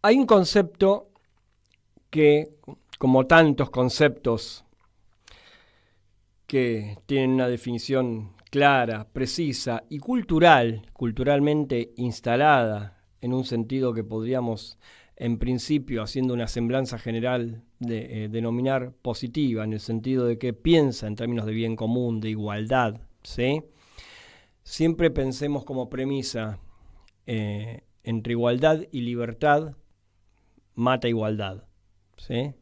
Hay un concepto que, como tantos conceptos que tienen una definición clara, precisa y culturalmente instalada, en un sentido que podríamos, en principio, haciendo una semblanza general, denominar positiva, en el sentido de que piensa en términos de bien común, de igualdad, ¿sí? Siempre pensemos como premisa, entre igualdad y libertad, mata igualdad, ¿sí?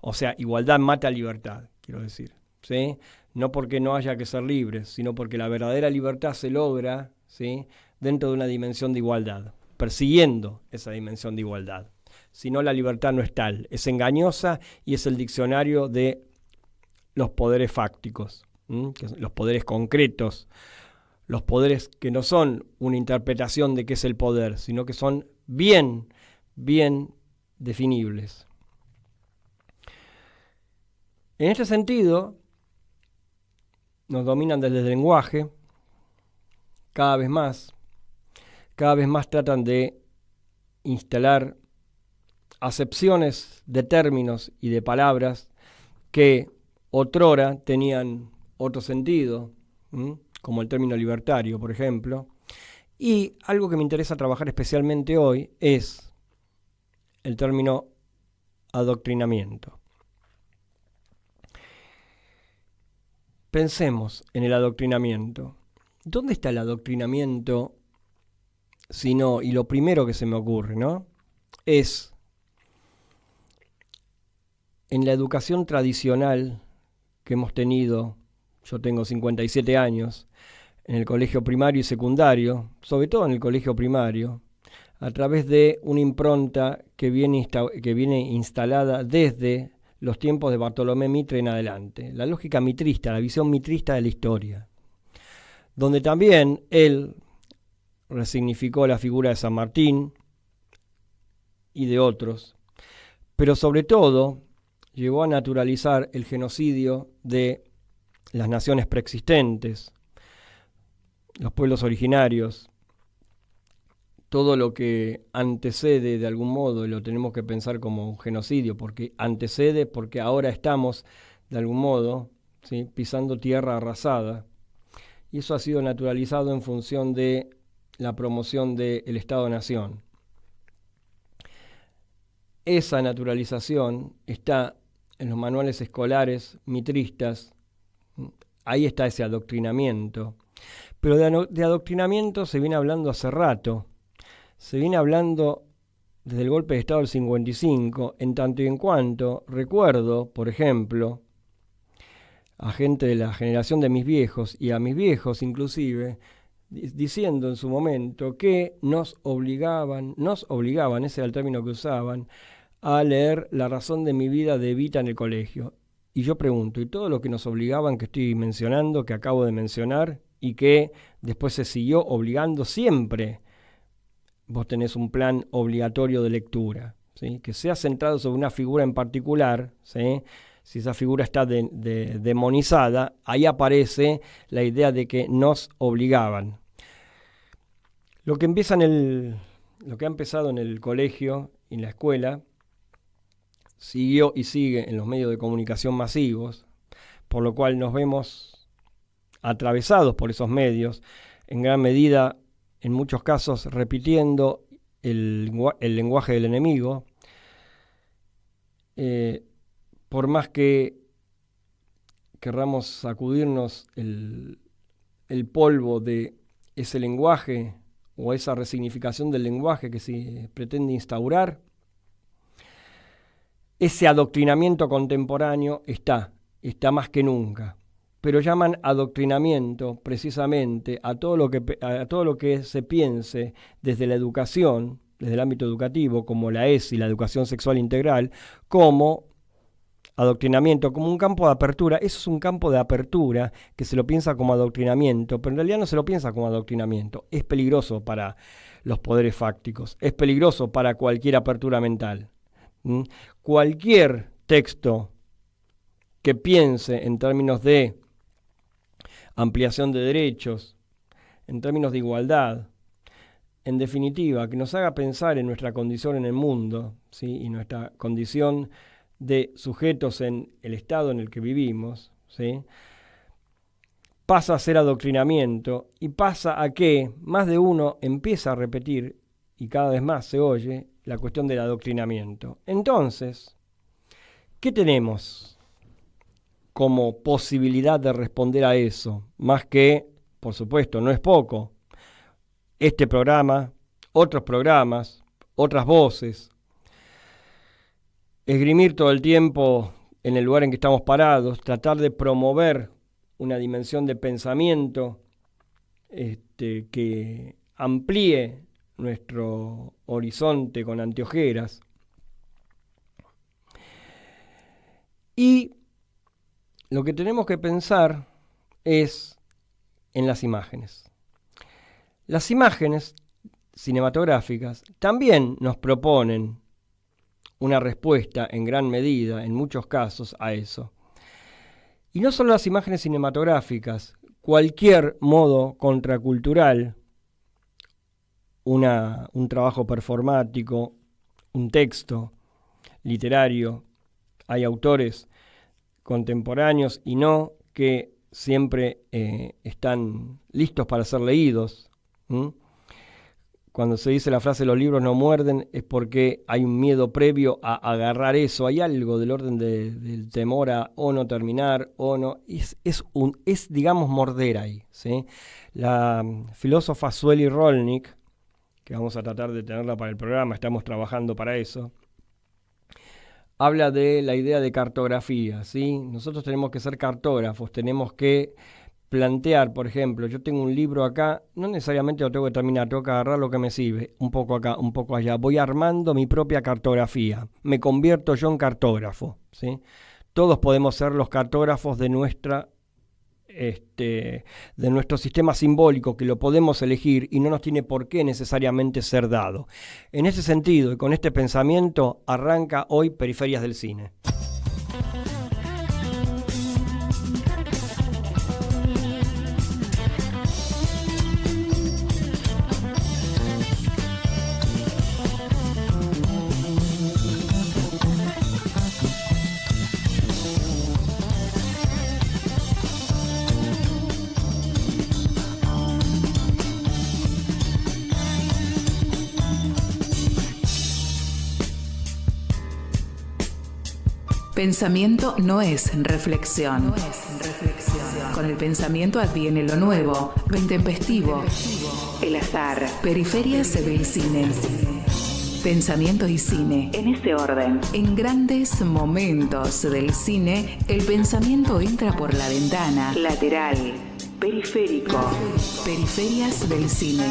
O sea, igualdad mata libertad, quiero decir, ¿sí? No porque no haya que ser libres, sino porque la verdadera libertad se logra, ¿sí?, dentro de una dimensión de igualdad, persiguiendo esa dimensión de igualdad. Si no, la libertad no es tal, es engañosa y es el diccionario de los poderes fácticos, los poderes concretos, los poderes que no son una interpretación de qué es el poder, sino que son bien definibles. En este sentido, nos dominan desde el lenguaje, cada vez más tratan de instalar acepciones de términos y de palabras que otrora tenían otro sentido, como el término libertario, por ejemplo. Y algo que me interesa trabajar especialmente hoy es el término adoctrinamiento. Pensemos en el adoctrinamiento. ¿Dónde está el adoctrinamiento? Sino, y lo primero que se me ocurre, ¿no?, es en la educación tradicional que hemos tenido. Yo tengo 57 años, en el colegio primario y secundario, sobre todo en el colegio primario, a través de una impronta que viene instalada desde los tiempos de Bartolomé Mitre en adelante, la lógica mitrista, la visión mitrista de la historia, donde también él resignificó la figura de San Martín y de otros, pero sobre todo llegó a naturalizar el genocidio de las naciones preexistentes, los pueblos originarios, todo lo que antecede de algún modo, y lo tenemos que pensar como un genocidio, porque antecede, porque ahora estamos de algún modo, ¿sí?, pisando tierra arrasada, y eso ha sido naturalizado en función de la promoción del Estado-Nación. Esa naturalización está en los manuales escolares mitristas, ahí está ese adoctrinamiento. Pero de adoctrinamiento se viene hablando hace rato, se viene hablando desde el golpe de Estado del 55, en tanto y en cuanto recuerdo, por ejemplo, a gente de la generación de mis viejos, y a mis viejos inclusive, diciendo en su momento que nos obligaban, ese era el término que usaban, a leer La razón de mi vida de Evita en el colegio. Y yo pregunto, ¿y todo lo que nos obligaban que estoy mencionando, que acabo de mencionar, y que después se siguió obligando siempre? Vos tenés un plan obligatorio de lectura, ¿sí?, que sea centrado sobre una figura en particular, ¿sí? Si esa figura está demonizada, ahí aparece la idea de que nos obligaban. Lo que ha empezado en el colegio y en la escuela, siguió y sigue en los medios de comunicación masivos, por lo cual nos vemos atravesados por esos medios, en gran medida, en muchos casos, repitiendo el lenguaje del enemigo. Por más que querramos sacudirnos el polvo de ese lenguaje o esa resignificación del lenguaje que se pretende instaurar, ese adoctrinamiento contemporáneo está más que nunca. Pero llaman adoctrinamiento precisamente a todo lo que se piense desde la educación, desde el ámbito educativo, como la ESI, la educación sexual integral, como adoctrinamiento, como un campo de apertura. Eso es un campo de apertura que se lo piensa como adoctrinamiento, pero en realidad no se lo piensa como adoctrinamiento. Es peligroso para los poderes fácticos, es peligroso para cualquier apertura mental. Cualquier texto que piense en términos de ampliación de derechos, en términos de igualdad, en definitiva, que nos haga pensar en nuestra condición en el mundo, ¿sí? Y nuestra condición de sujetos en el estado en el que vivimos, ¿sí? Pasa a ser adoctrinamiento y pasa a que más de uno empieza a repetir, y cada vez más se oye, la cuestión del adoctrinamiento. Entonces, ¿qué tenemos como posibilidad de responder a eso? Más que, por supuesto, no es poco, este programa, otros programas, otras voces, esgrimir todo el tiempo en el lugar en que estamos parados, tratar de promover una dimensión de pensamiento que amplíe nuestro horizonte con anteojeras. Y lo que tenemos que pensar es en las imágenes. Las imágenes cinematográficas también nos proponen una respuesta en gran medida, en muchos casos, a eso. Y no solo las imágenes cinematográficas, cualquier modo contracultural, un trabajo performático, un texto literario. Hay autores contemporáneos y no que siempre están listos para ser leídos. Cuando se dice la frase "los libros no muerden" es porque hay un miedo previo a agarrar eso. Hay algo del orden del temor a o no terminar o no. Es digamos, morder ahí, ¿sí? La filósofa Sueli Rolnik, que vamos a tratar de tenerla para el programa, estamos trabajando para eso, habla de la idea de cartografía, ¿sí? Nosotros tenemos que ser cartógrafos, tenemos que plantear, por ejemplo, yo tengo un libro acá, no necesariamente lo tengo que terminar, tengo que agarrar lo que me sirve, un poco acá, un poco allá, voy armando mi propia cartografía, me convierto yo en cartógrafo, ¿sí? Todos podemos ser los cartógrafos de nuestro sistema simbólico, que lo podemos elegir y no nos tiene por qué necesariamente ser dado. En ese sentido y con este pensamiento arranca hoy Periferias del Cine. Pensamiento no es reflexión. Con el pensamiento adviene lo nuevo, lo intempestivo, el azar. Periferias del cine. Pensamiento y cine, en ese orden. En grandes momentos del cine, el pensamiento entra por la ventana. Lateral. Periférico. Periferias del cine.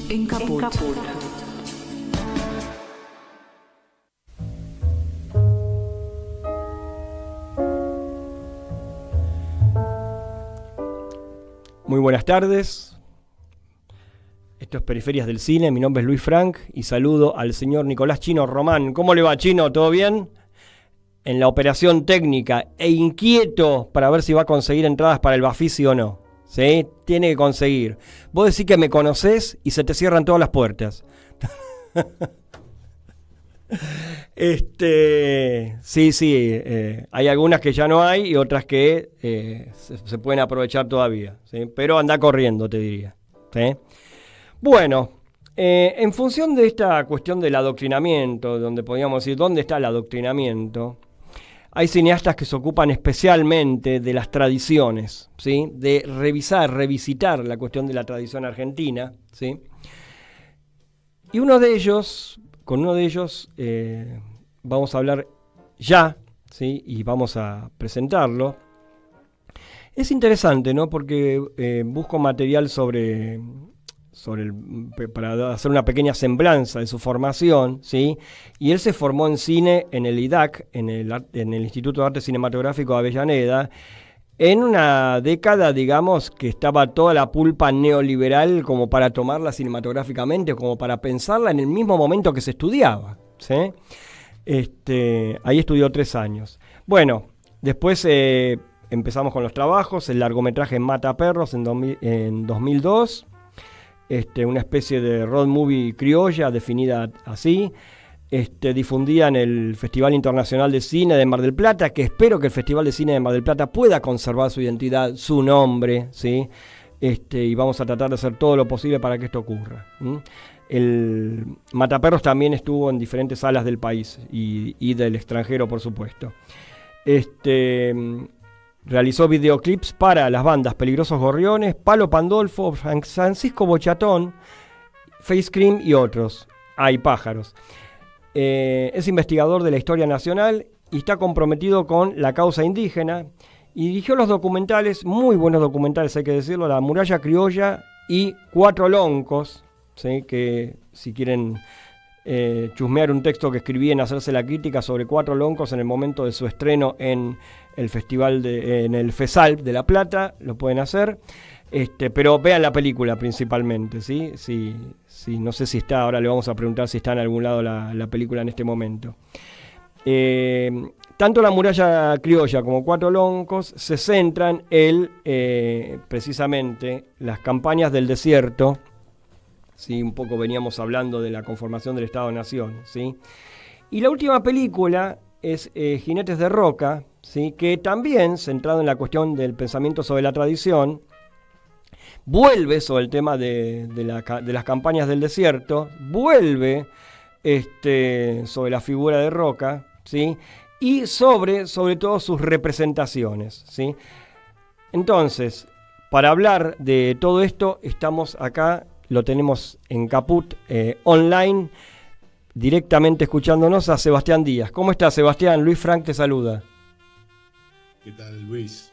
En Caput. Muy buenas tardes, esto es Periferias del Cine, mi nombre es Luis Frank y saludo al señor Nicolás Chino Román. ¿Cómo le va, Chino? ¿Todo bien? En la operación técnica e inquieto para ver si va a conseguir entradas para el Bafisi o no. ¿Sí? Tiene que conseguir. Vos decís que me conocés y se te cierran todas las puertas. Sí, hay algunas que ya no hay y otras que se pueden aprovechar todavía, ¿sí? Pero anda corriendo, te diría, ¿sí? Bueno, en función de esta cuestión del adoctrinamiento, donde podríamos decir, ¿dónde está el adoctrinamiento? Hay cineastas que se ocupan especialmente de las tradiciones, ¿sí? De revisitar la cuestión de la tradición argentina, ¿sí? Y con uno de ellos vamos a hablar ya, ¿sí? Y vamos a presentarlo. Es interesante, ¿no? Porque busco material para hacer una pequeña semblanza de su formación, ¿sí? Y él se formó en cine en el IDAC, en el Instituto de Arte Cinematográfico de Avellaneda, en una década, digamos, que estaba toda la pulpa neoliberal como para tomarla cinematográficamente, como para pensarla en el mismo momento que se estudiaba, ¿sí? Ahí estudió 3 años. Bueno, después empezamos con los trabajos, el largometraje Mata Perros en 2002, una especie de road movie criolla definida así. Difundida en el Festival Internacional de Cine de Mar del Plata, que espero que el Festival de Cine de Mar del Plata pueda conservar su identidad, su nombre, ¿sí? Y vamos a tratar de hacer todo lo posible para que esto ocurra. El Mataperros también estuvo en diferentes salas del país y del extranjero, por supuesto. Realizó videoclips para las bandas Peligrosos Gorriones, Palo Pandolfo, Francisco Bochatón, Face Cream y otros. Hay pájaros. Es investigador de la historia nacional y está comprometido con la causa indígena y dirigió los documentales, muy buenos documentales hay que decirlo, La Muralla Criolla y Cuatro Loncos, ¿sí? Que si quieren chusmear un texto que escribí en Hacerse la Crítica sobre Cuatro Loncos en el momento de su estreno en el festival en el FESAL de La Plata, lo pueden hacer. Pero vean la película principalmente, ¿sí? Sí, no sé si está, ahora le vamos a preguntar si está en algún lado la película en este momento. Tanto La Muralla Criolla como Cuatro Loncos se centran en precisamente las campañas del desierto, ¿sí? Un poco veníamos hablando de la conformación del Estado-Nación, ¿sí? Y la última película es Jinetes de Roca, ¿sí? Que también, centrado en la cuestión del pensamiento sobre la tradición, vuelve sobre el tema de las campañas del desierto, vuelve sobre la figura de Roca, ¿sí? Y sobre todo sus representaciones, ¿sí? Entonces, para hablar de todo esto, estamos acá, lo tenemos en Caput online, directamente escuchándonos a Sebastián Díaz. ¿Cómo estás, Sebastián? Luis Frank te saluda. ¿Qué tal, Luis?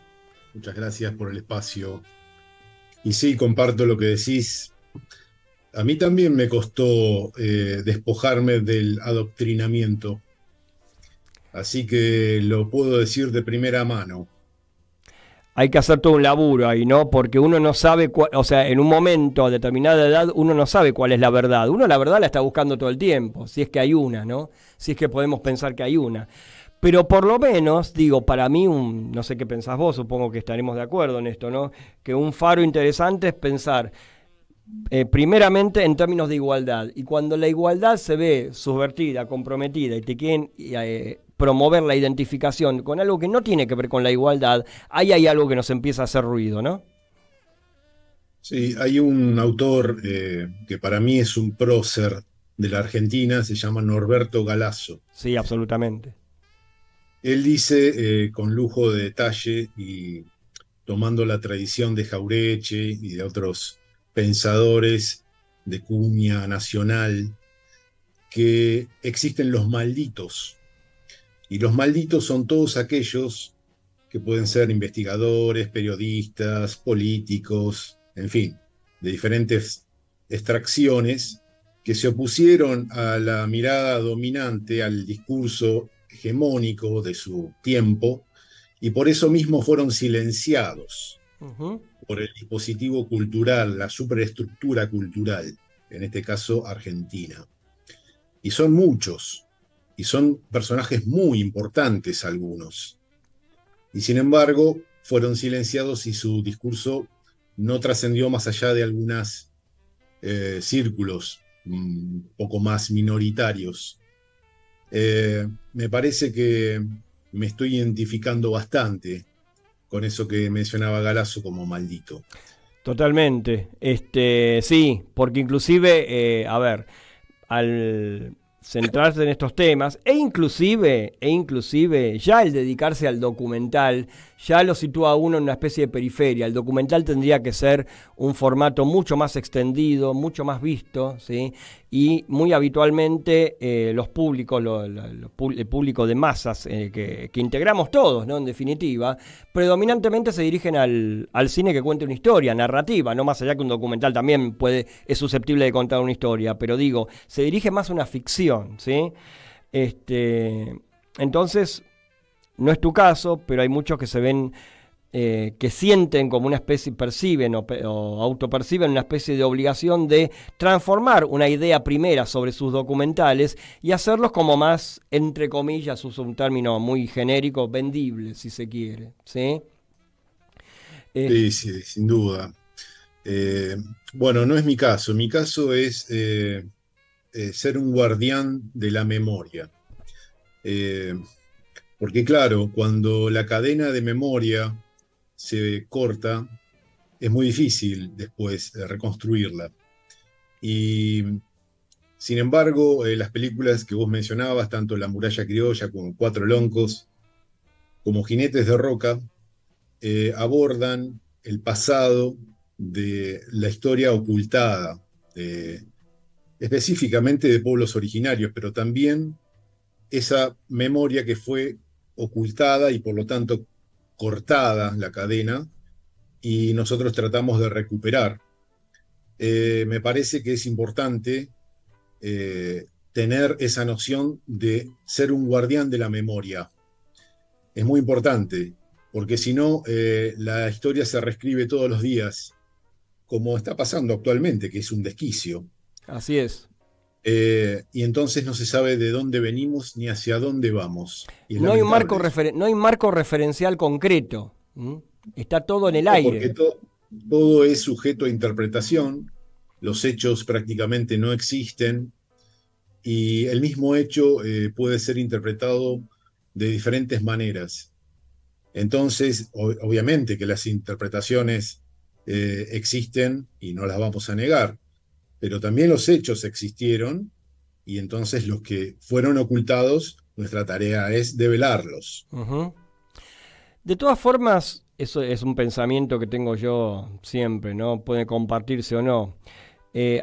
Muchas gracias por el espacio. Y sí, comparto lo que decís. A mí también me costó despojarme del adoctrinamiento. Así que lo puedo decir de primera mano. Hay que hacer todo un laburo ahí, ¿no? Porque uno no sabe, o sea, en un momento, a determinada edad, uno no sabe cuál es la verdad. Uno la verdad la está buscando todo el tiempo, si es que hay una, ¿no? Si es que podemos pensar que hay una. Pero por lo menos, digo, para mí, no sé qué pensás vos, supongo que estaremos de acuerdo en esto, ¿no? Que un faro interesante es pensar, primeramente, en términos de igualdad. Y cuando la igualdad se ve subvertida, comprometida, y te quieren promover la identificación con algo que no tiene que ver con la igualdad, ahí hay algo que nos empieza a hacer ruido, ¿no? Sí, hay un autor que para mí es un prócer de la Argentina, se llama Norberto Galasso. Sí, absolutamente. Él dice, con lujo de detalle y tomando la tradición de Jaureche y de otros pensadores de cuña nacional, que existen los malditos. Y los malditos son todos aquellos que pueden ser investigadores, periodistas, políticos, en fin, de diferentes extracciones, que se opusieron a la mirada dominante, al discurso hegemónico de su tiempo, y por eso mismo fueron silenciados por el dispositivo cultural, la superestructura cultural, en este caso Argentina. Y son muchos, y son personajes muy importantes algunos. Y sin embargo, fueron silenciados y su discurso no trascendió más allá de algunos círculos un poco más minoritarios. Me parece que me estoy identificando bastante con eso que mencionaba Galasso como maldito. Totalmente. Sí, porque inclusive, al centrarse en estos temas, e inclusive ya el dedicarse al documental, ya lo sitúa a uno en una especie de periferia. El documental tendría que ser un formato mucho más extendido, mucho más visto, ¿sí? Y muy habitualmente los públicos, el público de masas que integramos todos, ¿no? En definitiva, predominantemente se dirigen al cine que cuente una historia narrativa, no más allá que un documental también es susceptible de contar una historia, pero digo, se dirige más a una ficción, ¿sí? Entonces, no es tu caso, pero hay muchos que se ven, que sienten como una especie, perciben o autoperciben una especie de obligación de transformar una idea primera sobre sus documentales y hacerlos como más, entre comillas, uso un término muy genérico, vendible, si se quiere, ¿sí? Sí, sin duda. Eh, bueno, no es mi caso. Mi caso es ser un guardián de la memoria. Eh, Porque claro, cuando la cadena de memoria se corta, es muy difícil después reconstruirla. Y sin embargo, las películas que vos mencionabas, tanto La muralla criolla como Cuatro loncos, como Jinetes de Roca, abordan el pasado de la historia ocultada, específicamente de pueblos originarios, pero también esa memoria que fue ocultada y por lo tanto cortada la cadena y nosotros tratamos de recuperar. Me parece que es importante tener esa noción de ser un guardián de la memoria. Es muy importante, porque si no, la historia se reescribe todos los días, como está pasando actualmente, que es un desquicio. Así es. Y entonces no se sabe de dónde venimos ni hacia dónde vamos. Y es No hay un marco, lamentable eso. no hay marco referencial concreto. Está todo en el No, porque aire. todo es sujeto a interpretación, los hechos prácticamente no existen y el mismo hecho puede ser interpretado de diferentes maneras. Entonces, obviamente que las interpretaciones existen y no las vamos a negar, pero también los hechos existieron y entonces los que fueron ocultados, nuestra tarea es develarlos. Ujú. De todas formas, eso es un pensamiento que tengo yo siempre, ¿no? Puede compartirse o no.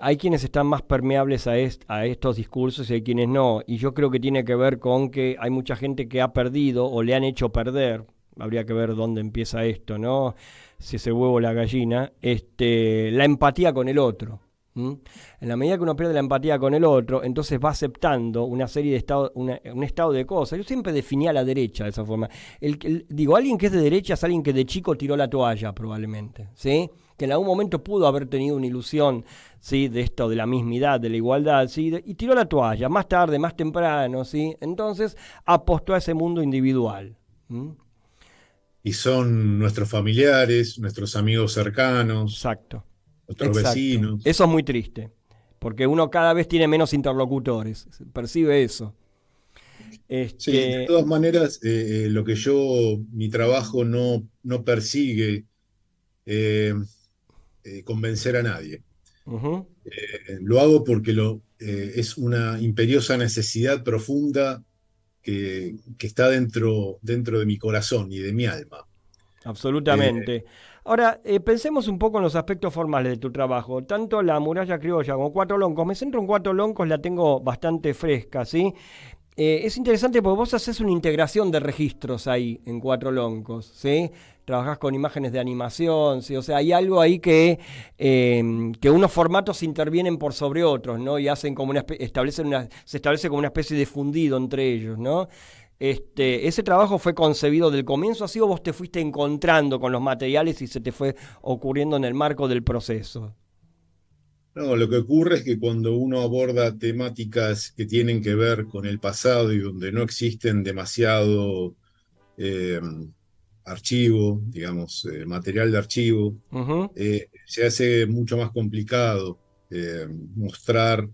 Hay quienes están más permeables a estos discursos y hay quienes no. Y yo creo que tiene que ver con que hay mucha gente que ha perdido o le han hecho perder. Habría que ver dónde empieza esto, ¿no? Si es el huevo o la gallina. La empatía con el otro. ¿Mm? En la medida que uno pierde la empatía con el otro, entonces va aceptando una serie de estados, un estado de cosas. Yo siempre definía a la derecha de esa forma. Digo, alguien que es de derecha es alguien que de chico tiró la toalla, probablemente, ¿sí? Que en algún momento pudo haber tenido una ilusión, ¿sí? De esto, de la mismidad, de la igualdad, ¿sí? Y tiró la toalla, más tarde, más temprano, ¿sí? Entonces apostó a ese mundo individual. ¿Mm? Y son nuestros familiares, nuestros amigos cercanos, Exacto, nuestros exacto. vecinos. Eso es muy triste, porque uno cada vez tiene menos interlocutores, percibe eso. Sí, de Este, todas maneras, mi trabajo no persigue eh, convencer a nadie. ujú, Lo hago porque es una imperiosa necesidad profunda que está dentro de mi corazón y de mi alma. Eh, absolutamente. Ahora, pensemos un poco en los aspectos formales de tu trabajo. Tanto la muralla criolla como Cuatro Loncos. Me centro en Cuatro Loncos, la tengo bastante fresca, ¿sí? Es interesante porque vos haces una integración de registros ahí en Cuatro Loncos, ¿sí? Trabajás con imágenes de animación, ¿sí? O sea, hay algo ahí que unos formatos intervienen por sobre otros, ¿no? Y hacen como se establece como una especie de fundido entre ellos, ¿no? ¿Ese trabajo fue concebido del comienzo así o vos te fuiste encontrando con los materiales y se te fue ocurriendo en el marco del proceso? no, lo que ocurre es que cuando uno aborda temáticas que tienen que ver con el pasado y donde no existen demasiado eh, archivo, digamos, material de archivo, Ujú. se hace mucho más complicado mostrar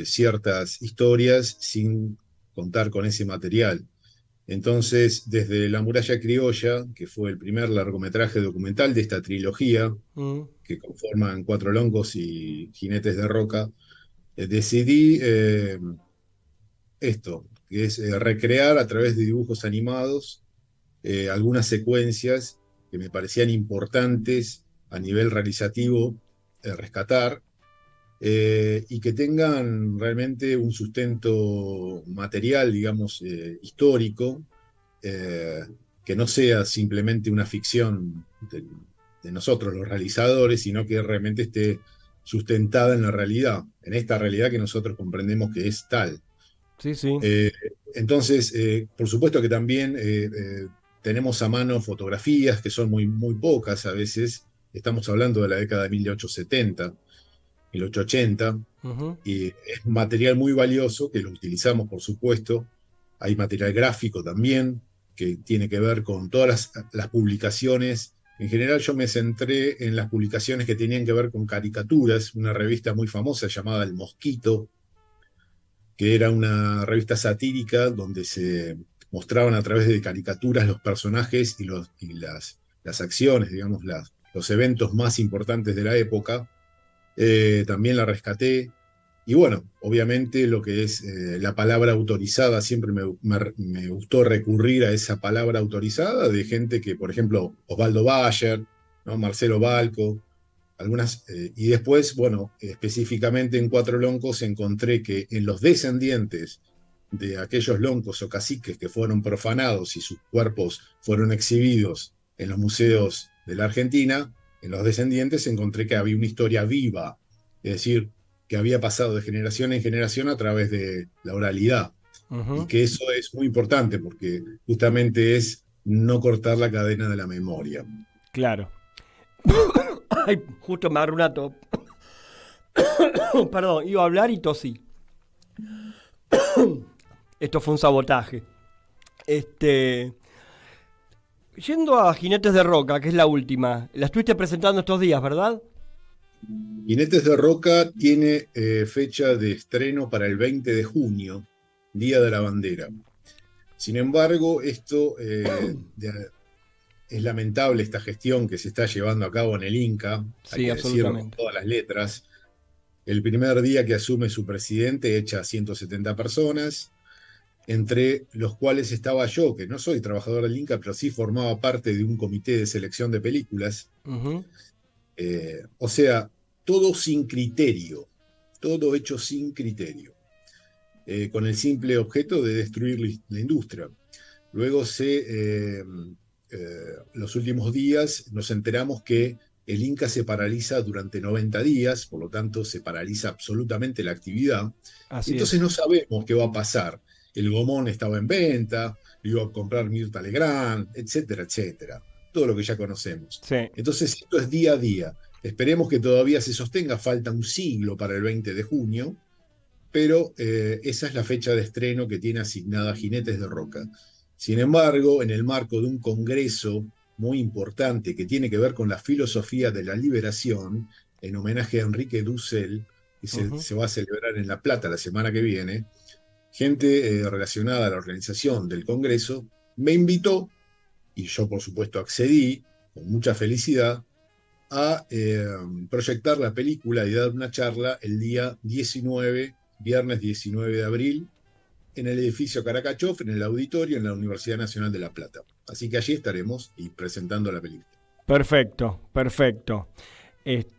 ciertas historias sin contar con ese material. Entonces, desde La muralla criolla, que fue el primer largometraje documental de esta trilogía, Mm. que conforman Cuatro loncos y Jinetes de Roca, decidí esto, que es recrear a través de dibujos animados algunas secuencias que me parecían importantes a nivel realizativo rescatar y que tengan realmente un sustento material, digamos, histórico, eh, que no sea simplemente una ficción de nosotros los realizadores, sino que realmente esté sustentada en la realidad, en esta realidad que nosotros comprendemos que es tal. Sí, sí. Eh, entonces, por supuesto que también tenemos a mano fotografías que son muy pocas a veces. Estamos hablando de la década de 1870, 1880, Ujú. y es material muy valioso que lo utilizamos, por supuesto. Hay material gráfico también que tiene que ver con todas las publicaciones En general yo me centré en las publicaciones que tenían que ver con caricaturas, una revista muy famosa llamada El Mosquito, que era una revista satírica donde se mostraban a través de caricaturas los personajes las acciones, digamos, los eventos más importantes de la época. También la rescaté. Y bueno, obviamente lo que es la palabra autorizada, siempre me gustó recurrir a esa palabra autorizada de gente que, por ejemplo, Osvaldo Bayer, ¿no? Marcelo Balco, y después, bueno, específicamente en Cuatro Loncos encontré que en los descendientes de aquellos loncos o caciques que fueron profanados y sus cuerpos fueron exhibidos en los museos de la Argentina, en los descendientes encontré que había una historia viva, es decir, que había pasado de generación en generación a través de la oralidad. Y que eso es muy importante porque justamente es no cortar la cadena de la memoria. Claro. Ay, justo me agarró una tos. Perdón, iba a hablar y tosí. Esto fue un sabotaje. Yendo a Jinetes de Roca, que es la última. La estuviste presentando estos días, ¿verdad? Jinetes de Roca tiene fecha de estreno para el 20 de junio, Día de la Bandera. Sin embargo, esto es lamentable, esta gestión que se está llevando a cabo en el Inca, Sí, hay que decirlo con absolutamente. todas las letras. El primer día que asume su presidente echa a 170 personas, entre los cuales estaba yo, que no soy trabajador del Inca, pero sí formaba parte de un comité de selección de películas. O sea, todo sin criterio, todo hecho sin criterio, con el simple objeto de destruir la industria. Luego los últimos días nos enteramos que el Inca se paraliza durante 90 días, por lo tanto se paraliza absolutamente la actividad. Así Entonces es. no sabemos qué va a pasar. El gomón estaba en venta, lo iba a comprar Mirta Legrand, etcétera, etcétera. Todo lo que ya conocemos. Sí. Entonces esto es día a día. Esperemos que todavía se sostenga, falta un siglo para el 20 de junio, pero esa es la fecha de estreno que tiene asignada Jinetes de Roca. Sin embargo, en el marco de un congreso muy importante que tiene que ver con la filosofía de la liberación, en homenaje a Enrique Dussel, que se va a celebrar en La Plata la semana que viene, gente relacionada a la organización del congreso me invitó, y yo por supuesto accedí con mucha felicidad, a proyectar la película y dar una charla el día 19, viernes 19 de abril, en el edificio Caracachov, en el auditorio, en la Universidad Nacional de La Plata. Así que allí estaremos y presentando la película. Perfecto, perfecto.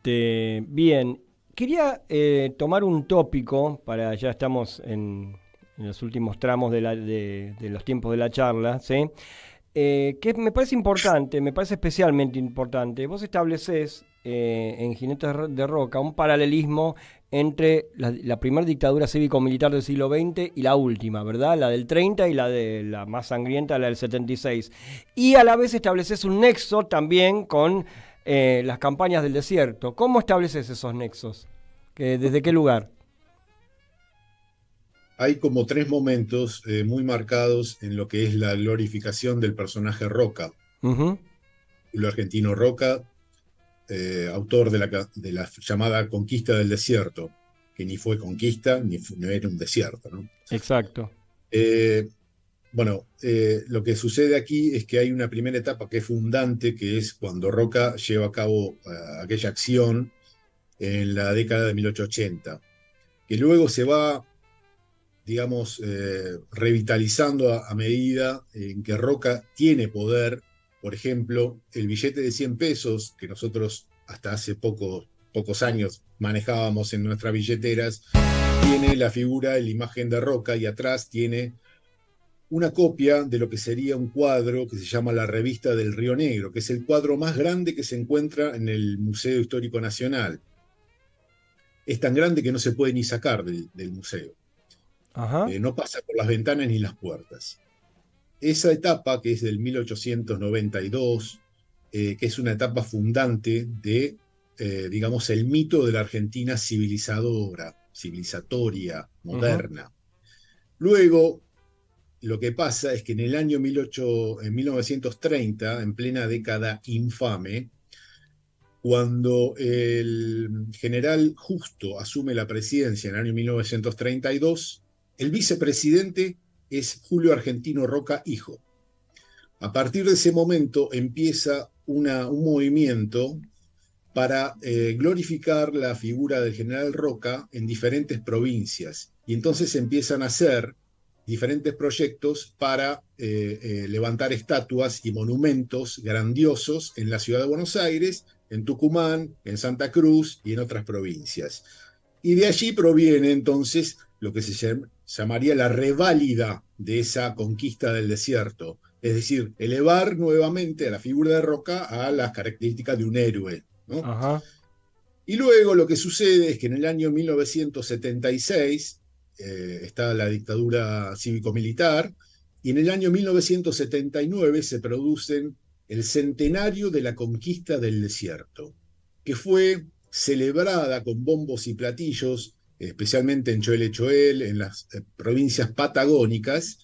Bien, quería tomar un tópico, ya estamos en los últimos tramos de los tiempos de la charla, ¿sí? Que me parece importante, me parece especialmente importante. Vos establecés en Jinetes de Roca un paralelismo entre la primera dictadura cívico-militar del siglo XX y la última, ¿verdad? La del 30 y la más sangrienta, la del 76. Y a la vez estableces un nexo también con las campañas del desierto. ¿Cómo estableces esos nexos? ¿Desde qué lugar? Hay como tres momentos muy marcados en lo que es la glorificación del personaje Roca. El argentino Roca, autor de la llamada Conquista del Desierto, que ni fue conquista, no era un desierto, ¿no? Exacto. Lo que sucede aquí es que hay una primera etapa que es fundante, que es cuando Roca lleva a cabo aquella acción en la década de 1880, que luego se va, digamos, revitalizando a medida en que Roca tiene poder. Por ejemplo, el billete de 100 pesos, que nosotros hasta hace pocos años manejábamos en nuestras billeteras, tiene la figura, la imagen de Roca, y atrás tiene una copia de lo que sería un cuadro que se llama La Revista del Río Negro, que es el cuadro más grande que se encuentra en el Museo Histórico Nacional. Es tan grande que no se puede ni sacar del museo. No pasa por las ventanas ni las puertas. Esa etapa, que es del 1892, que es una etapa fundante de, digamos, el mito de la Argentina civilizatoria, moderna. Luego, lo que pasa es que en el año 1930, en plena década infame, cuando el general Justo asume la presidencia en el año 1932, el vicepresidente es Julio Argentino Roca, hijo. A partir de ese momento empieza un movimiento para glorificar la figura del general Roca en diferentes provincias. Y entonces empiezan a hacer diferentes proyectos para levantar estatuas y monumentos grandiosos en la ciudad de Buenos Aires, en Tucumán, en Santa Cruz y en otras provincias. Y de allí proviene entonces lo que se llamaría la reválida de esa conquista del desierto, es decir, elevar nuevamente a la figura de Roca a las características de un héroe, ¿no? Ajá. Y luego lo que sucede es que en el año 1976 está la dictadura cívico-militar, y en el año 1979 se producen el centenario de la conquista del desierto, que fue celebrada con bombos y platillos, especialmente en Choel Choel, en las provincias patagónicas,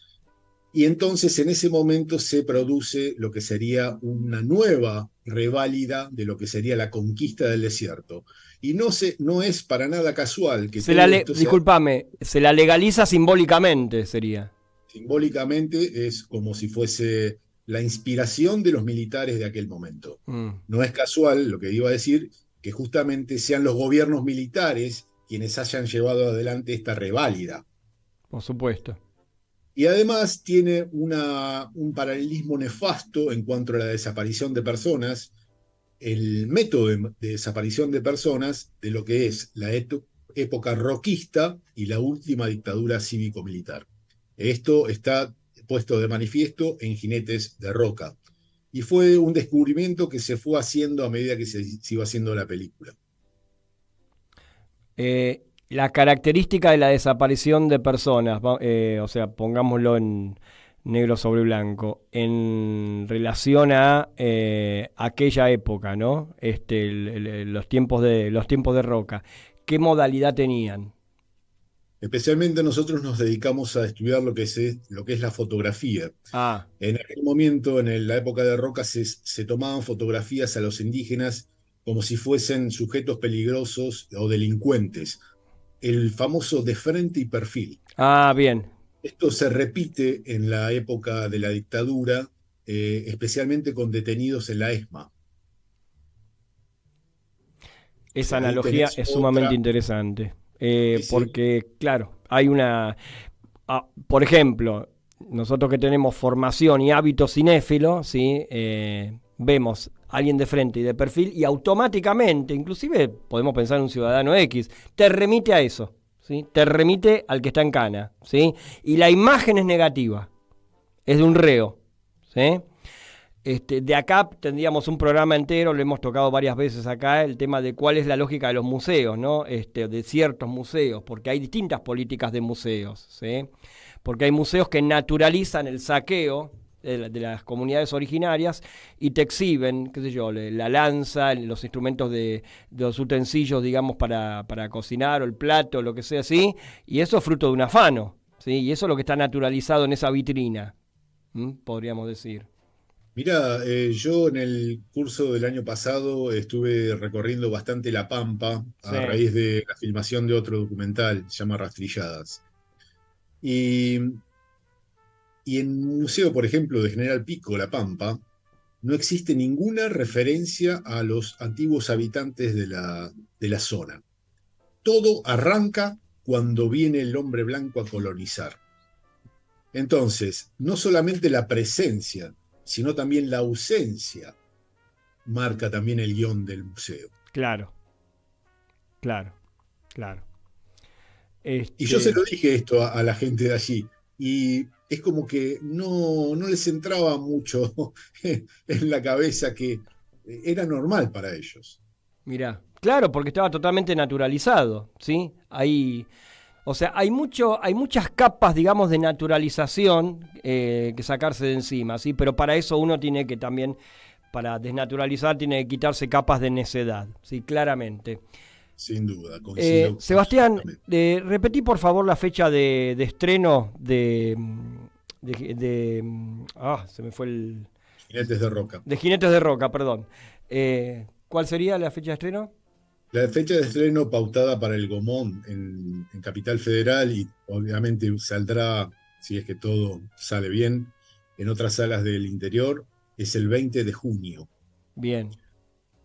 y entonces en ese momento se produce lo que sería una nueva reválida de lo que sería la conquista del desierto. Y no es para nada casual que todo esto discúlpame, se la legaliza simbólicamente, sería. Simbólicamente es como si fuese la inspiración de los militares de aquel momento. No es casual, lo que iba a decir, que justamente sean los gobiernos militares quienes hayan llevado adelante esta reválida. Por supuesto. Y además tiene un paralelismo nefasto en cuanto a la desaparición de personas, el método de desaparición de personas de lo que es la época roquista y la última dictadura cívico-militar. Esto está puesto de manifiesto en Jinetes de Roca. Y fue un descubrimiento que se fue haciendo a medida que se iba haciendo la película. La característica de la desaparición de personas, o sea, pongámoslo en negro sobre blanco, en relación a aquella época, ¿no? Los tiempos de Roca, ¿qué modalidad tenían? Especialmente nosotros nos dedicamos a estudiar lo que es la fotografía. En aquel momento, en la época de Roca, se tomaban fotografías a los indígenas como si fuesen sujetos peligrosos o delincuentes. El famoso de frente y perfil. Bien. Esto se repite en la época de la dictadura, especialmente con detenidos en la ESMA. Esa analogía es sumamente interesante. Porque, claro, hay por ejemplo, nosotros que tenemos formación y hábito cinéfilo, ¿sí? Vemos a alguien de frente y de perfil y automáticamente, inclusive podemos pensar en un ciudadano X, te remite a eso, ¿sí? Te remite al que está en cana, ¿sí? Y la imagen es negativa, es de un reo, ¿sí? De acá tendríamos un programa entero, lo hemos tocado varias veces acá, el tema de cuál es la lógica de los museos, ¿no? De ciertos museos, porque hay distintas políticas de museos, ¿sí? Porque hay museos que naturalizan el saqueo de las comunidades originarias y te exhiben, qué sé yo, la lanza, los instrumentos de los utensilios, digamos, para cocinar, o el plato, lo que sea así, y eso es fruto de un afano, ¿sí? Y eso es lo que está naturalizado en esa vitrina, podríamos decir. Mirá, yo en el curso del año pasado estuve recorriendo bastante La Pampa a raíz de la filmación de otro documental, se llama Rastrilladas. Y en un museo, por ejemplo, de General Pico, La Pampa, no existe ninguna referencia a los antiguos habitantes de la zona. Todo arranca cuando viene el hombre blanco a colonizar. Entonces, no solamente la presencia, sino también la ausencia marca también el guión del museo. Claro. Y yo se lo dije esto a la gente de allí, y es como que no les entraba mucho en la cabeza que era normal para ellos. Mirá, claro, porque estaba totalmente naturalizado, ¿sí? O sea, hay muchas capas, digamos, de naturalización que sacarse de encima, ¿sí? Pero para eso uno tiene que también, para desnaturalizar, tiene que quitarse capas de necedad, ¿sí? Claramente. Sin duda, coincido. Sebastián, repetí por favor la fecha de estreno de se me fue el... Jinetes de Roca. De Jinetes de Roca, perdón. ¿Cuál sería la fecha de estreno? La fecha de estreno pautada para el Gomón en Capital Federal, y obviamente saldrá, si es que todo sale bien, en otras salas del interior, es el 20 de junio. Bien.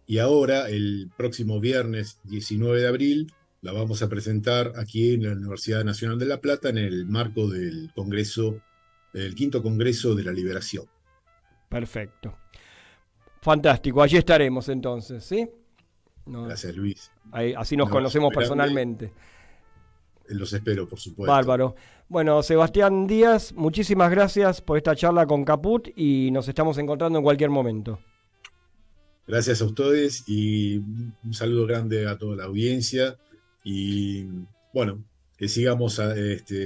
Y ahora, el próximo viernes 19 de abril, la vamos a presentar aquí en la Universidad Nacional de La Plata en el marco del Congreso, del Quinto Congreso de la Liberación. Perfecto. Fantástico, allí estaremos entonces, ¿sí? Gracias, Luis. Así nos conocemos personalmente. Los espero, por supuesto. Bárbaro. Bueno, Sebastián Díaz, muchísimas gracias por esta charla con Caput y nos estamos encontrando en cualquier momento. Gracias a ustedes y un saludo grande a toda la audiencia. Y bueno, que sigamos,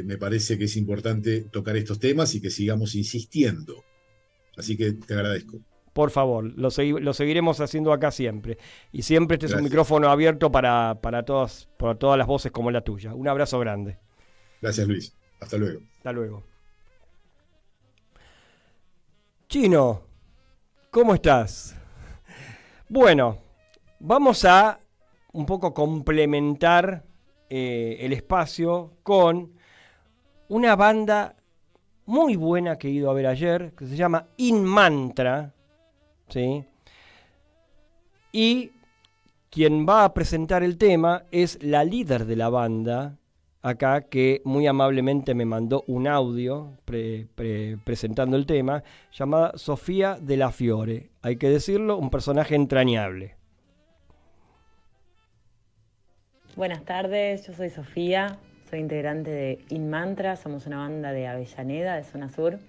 me parece que es importante tocar estos temas y que sigamos insistiendo. Así que te agradezco. Por favor, lo seguiremos haciendo acá siempre. Y siempre este es un Gracias. micrófono abierto para todas las voces como la tuya. Un abrazo grande. Gracias, Luis. Hasta luego. Hasta luego. Chino, ¿cómo estás? Bueno, vamos a un poco complementar el espacio con una banda muy buena que he ido a ver ayer, que se llama In Mantra, ¿sí? Y quien va a presentar el tema es la líder de la banda, acá, que muy amablemente me mandó un audio presentando el tema, llamada Sofía de la Fiore. Hay que decirlo, un personaje entrañable. Buenas tardes, yo soy Sofía, soy integrante de In Mantra, somos una banda de Avellaneda, de Zona Sur.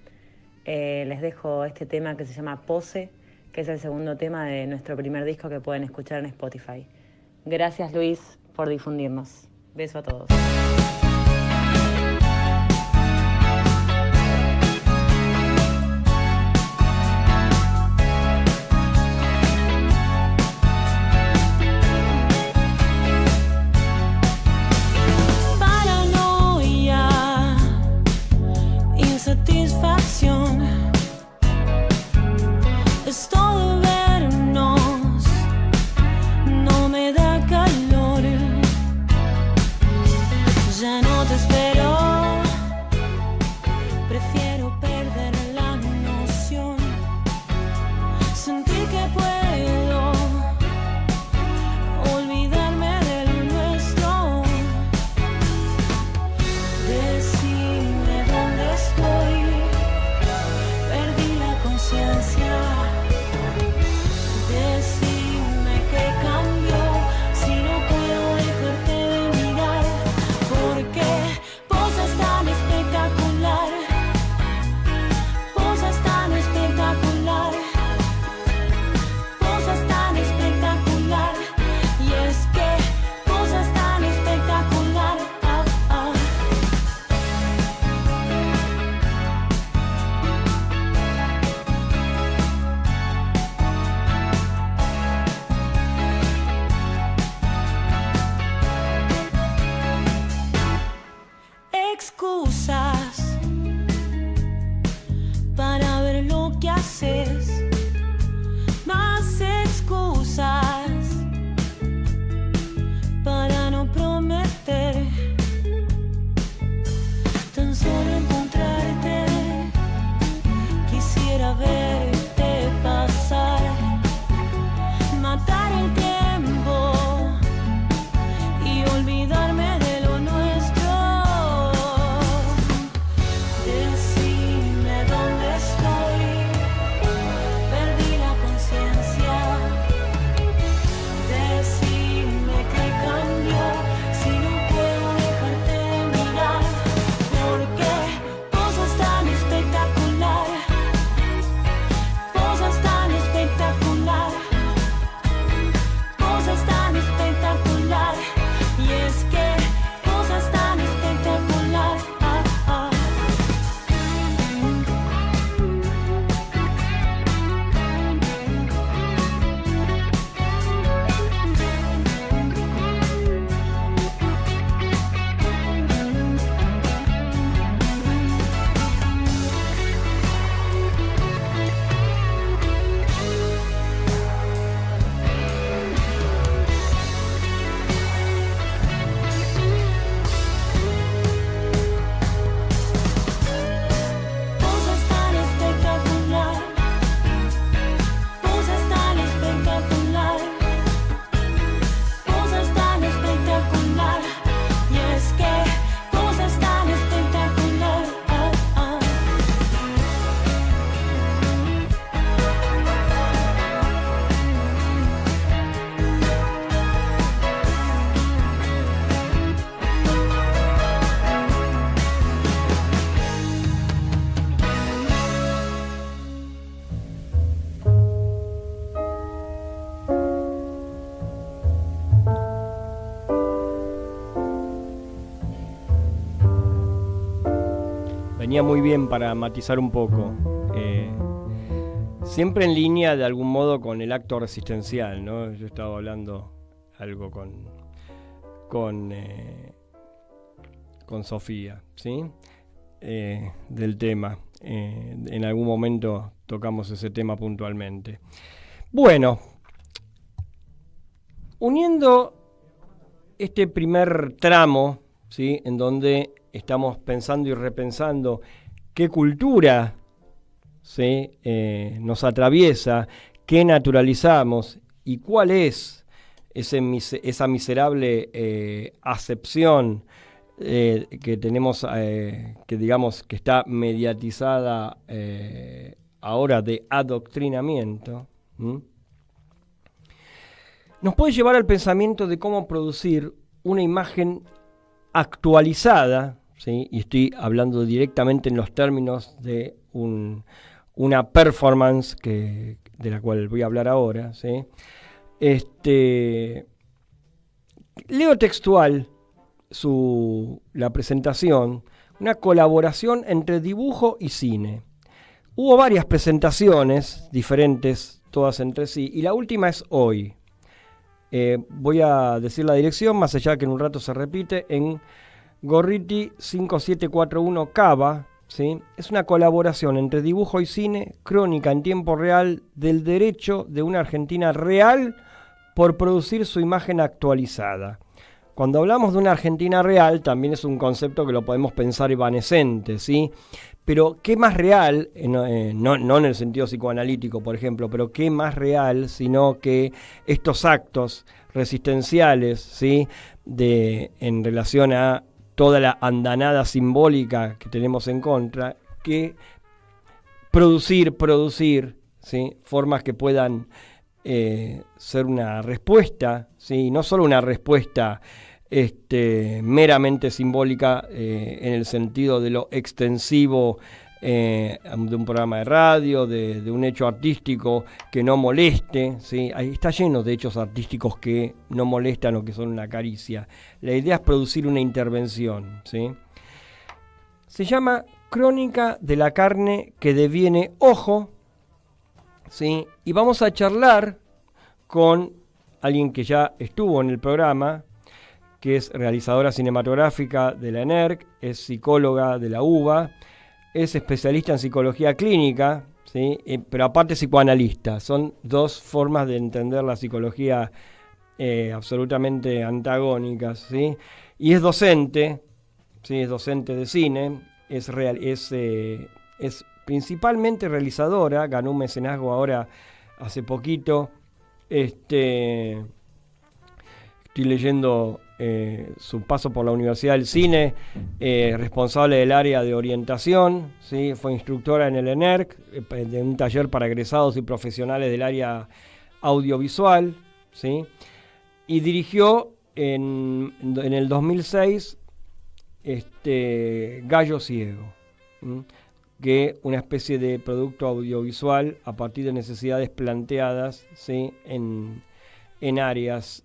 Les dejo este tema que se llama Pose, que es el segundo tema de nuestro primer disco que pueden escuchar en Spotify. Gracias, Luis, por difundirnos. Beso a todos. Paranoia, insatisfacción, es todo vernos, no me da calor, ya no te espero, prefiero perder la noción, sentir que puedo olvidarme de lo nuestro, decime dónde estoy, perdí la conciencia, decime qué cambió, si no puedo dejarte de mirar, porque posas tan espectacular, posas tan espectacular, posas tan espectacular, y es que posas tan espectacular, excusas para ver lo que haces, más excusas para no prometer, tan solo encontrarte, quisiera verte pasar, matar el tiempo y olvidarme de lo nuestro. venía muy bien para matizar un poco. Siempre en línea de algún modo con el acto resistencial, ¿no? Yo estaba hablando algo con Sofía, ¿sí? Del tema. En algún momento tocamos ese tema puntualmente. Bueno, uniendo este primer tramo, ¿sí? En donde estamos pensando y repensando qué cultura, ¿sí? Nos atraviesa, qué naturalizamos y cuál es esa miserable acepción que tenemos, que digamos que está mediatizada ahora de adoctrinamiento, nos puede llevar al pensamiento de cómo producir una imagen actualizada, ¿sí? Y estoy hablando directamente en los términos de una performance de la cual voy a hablar ahora, ¿sí? Leo textual la presentación, una colaboración entre dibujo y cine. Hubo varias presentaciones diferentes, todas entre sí, y la última es hoy. Voy a decir la dirección, más allá que en un rato se repite, en Gorriti 5741 Cava, ¿sí? Es una colaboración entre dibujo y cine, crónica en tiempo real del derecho de una Argentina real por producir su imagen actualizada. Cuando hablamos de una Argentina real, también es un concepto que lo podemos pensar evanescente, ¿sí? Pero ¿qué más real? No en el sentido psicoanalítico, por ejemplo, pero ¿qué más real sino que estos actos resistenciales, ¿sí? En relación a toda la andanada simbólica que tenemos en contra, que producir, ¿sí? Formas que puedan ser una respuesta, ¿sí? No solo una respuesta meramente simbólica en el sentido de lo extensivo de un programa de radio, de un hecho artístico que no moleste, ¿sí? Ahí está lleno de hechos artísticos que no molestan o que son una caricia. La idea es producir una intervención, ¿sí? Se llama Crónica de la carne que deviene ojo, ¿sí? Y vamos a charlar con alguien que ya estuvo en el programa, que es realizadora cinematográfica de la ENERC, es psicóloga de la UBA, es especialista en psicología clínica, ¿sí? Pero aparte psicoanalista. Son dos formas de entender la psicología absolutamente antagónicas, ¿sí? Y es docente, ¿sí? Es docente de cine, es principalmente realizadora, ganó un mecenazgo ahora hace poquito. Estoy leyendo su paso por la Universidad del Cine, responsable del área de orientación, ¿sí? Fue instructora en el ENERC, de un taller para egresados y profesionales del área audiovisual, ¿sí? Y dirigió en el 2006 Gallo Ciego, ¿sí? Que una especie de producto audiovisual a partir de necesidades planteadas, ¿sí? en áreas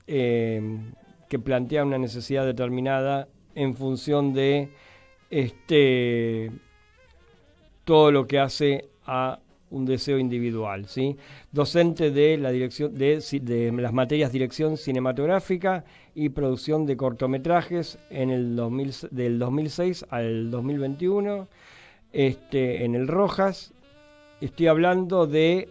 que plantean una necesidad determinada en función de todo lo que hace a un deseo individual, ¿sí? Docente de la dirección de las materias dirección cinematográfica y producción de cortometrajes del 2006 al 2021 en el Rojas. Estoy hablando de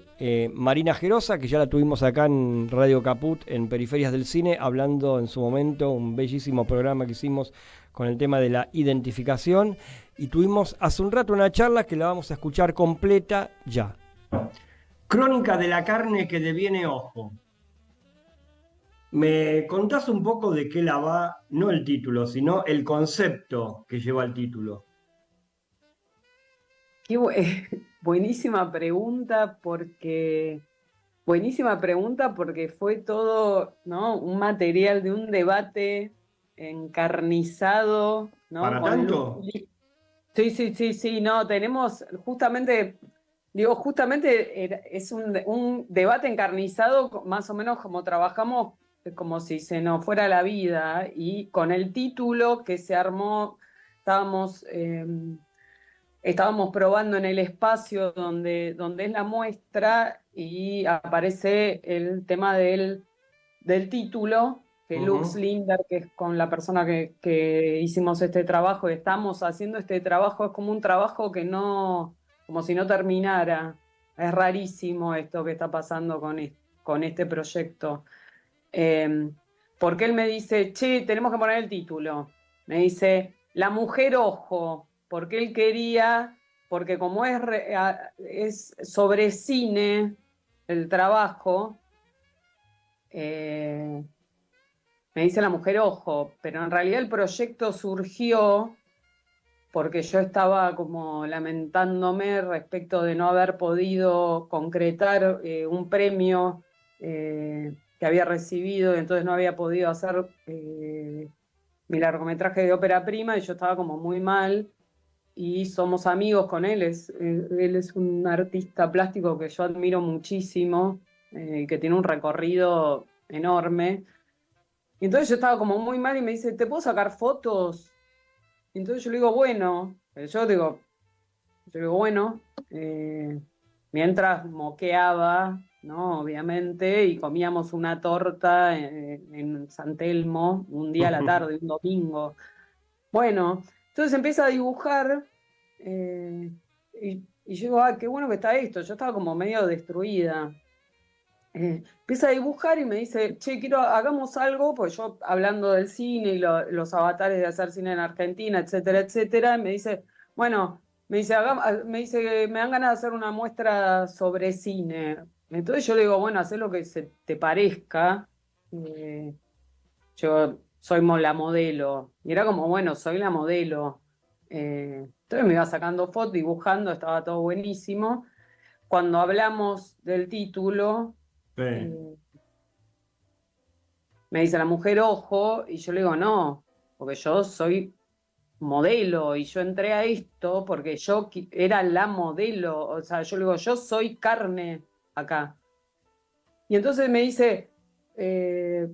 Marina Gerosa, que ya la tuvimos acá en Radio Caput, en Periferias del Cine, hablando en su momento, un bellísimo programa que hicimos con el tema de la identificación. Y tuvimos hace un rato una charla que la vamos a escuchar completa ya. Crónica de la carne que deviene ojo. ¿Me contás un poco de qué la va, no el título, sino el concepto que lleva el título? Buenísima pregunta porque fue todo, ¿no? Un material de un debate encarnizado, ¿no? ¿Para tanto? Sí, no, tenemos justamente es un debate encarnizado, más o menos como trabajamos, como si se nos fuera la vida, y con el título que se armó, estábamos estábamos probando en el espacio donde es la muestra y aparece el tema del título, que Lux Linder, que es con la persona que hicimos este trabajo, y estamos haciendo este trabajo, es como un trabajo que no, como si no terminara. Es rarísimo esto que está pasando con este proyecto. Porque él me dice, che, tenemos que poner el título. Me dice, La mujer ojo, porque él quería, porque como es sobre cine el trabajo, me dice La mujer ojo, pero en realidad el proyecto surgió porque yo estaba como lamentándome respecto de no haber podido concretar un premio que había recibido, entonces no había podido hacer mi largometraje de ópera prima y yo estaba como muy mal y somos amigos con él. Él es un artista plástico que yo admiro muchísimo, que tiene un recorrido enorme. Y entonces yo estaba como muy mal y me dice, ¿te puedo sacar fotos? Y entonces yo le digo, bueno, bueno, mientras moqueaba, ¿no? Obviamente, y comíamos una torta en San Telmo, un día a la tarde, un domingo. Bueno, entonces empieza a dibujar, y yo digo, ah, qué bueno que está esto. Yo estaba como medio destruida. Empieza a dibujar y me dice, che, hagamos algo, pues yo hablando del cine y los avatares de hacer cine en Argentina, etcétera, etcétera, y me dice, bueno, me dice, me dan ganas de hacer una muestra sobre cine. Entonces yo le digo, bueno, haz lo que se te parezca. Eh, yo soy la modelo. Y era como, bueno, soy la modelo. Entonces me iba sacando fotos, dibujando, estaba todo buenísimo. Cuando hablamos del título, Sí. me dice La mujer ojo, y yo le digo, no, porque yo soy modelo y yo entré a esto porque yo era la modelo, o sea, yo le digo, yo soy carne acá. Y entonces eh,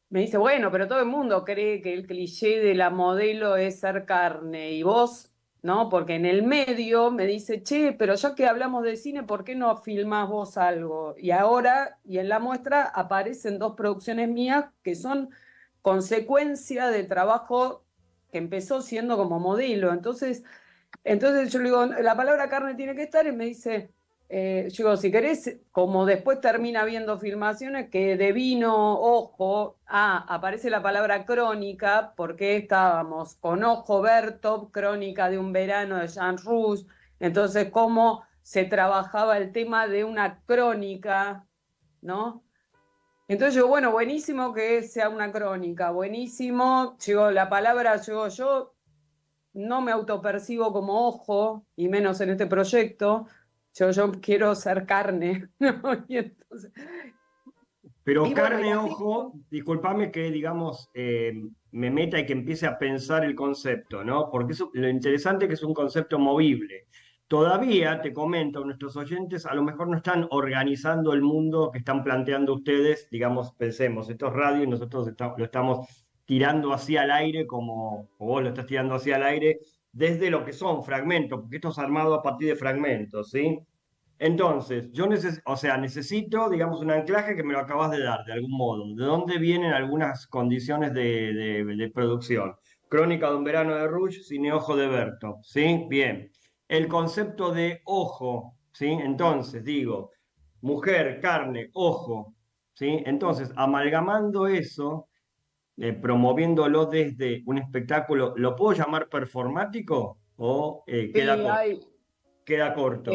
me dice, bueno, pero todo el mundo cree que el cliché de la modelo es ser carne, y vos, ¿no? Porque en el medio me dice, che, pero ya que hablamos de cine, ¿por qué no filmás vos algo? Y ahora, y en la muestra, aparecen 2 producciones mías que son consecuencia de trabajo que empezó siendo como modelo. Entonces yo le digo, la palabra carne tiene que estar, y me dice, yo digo, si querés, como después termina viendo filmaciones, que de vino, ojo, aparece la palabra crónica, porque estábamos con Ojo Bertov, crónica de un verano de Jean Rouge, entonces cómo se trabajaba el tema de una crónica, ¿no? Entonces yo, bueno, buenísimo que sea una crónica, buenísimo, llegó la palabra, llegó yo, no me autopercibo como ojo, y menos en este proyecto. Yo quiero ser carne, ¿no? Pero Y bueno, y carne, así. ojo, discúlpame que, digamos, me meta y que empiece a pensar el concepto, ¿no? Porque lo interesante es que es un concepto movible. Todavía, te comento, nuestros oyentes a lo mejor no están organizando el mundo que están planteando ustedes, digamos, pensemos, esto es radio y nosotros lo estamos tirando hacia el aire como o vos lo estás tirando hacia el aire desde lo que son fragmentos, porque esto es armado a partir de fragmentos, ¿sí? Entonces, o sea, necesito, digamos, un anclaje que me lo acabas de dar de algún modo. ¿De dónde vienen algunas condiciones de producción? Crónica de un verano de Rouge, Cine Ojo de Berto, ¿sí? Bien. El concepto de ojo, ¿sí? Entonces, digo, mujer, carne, ojo, ¿sí? Entonces, amalgamando eso, promoviéndolo desde un espectáculo, ¿lo puedo llamar performático o Sí, queda corto?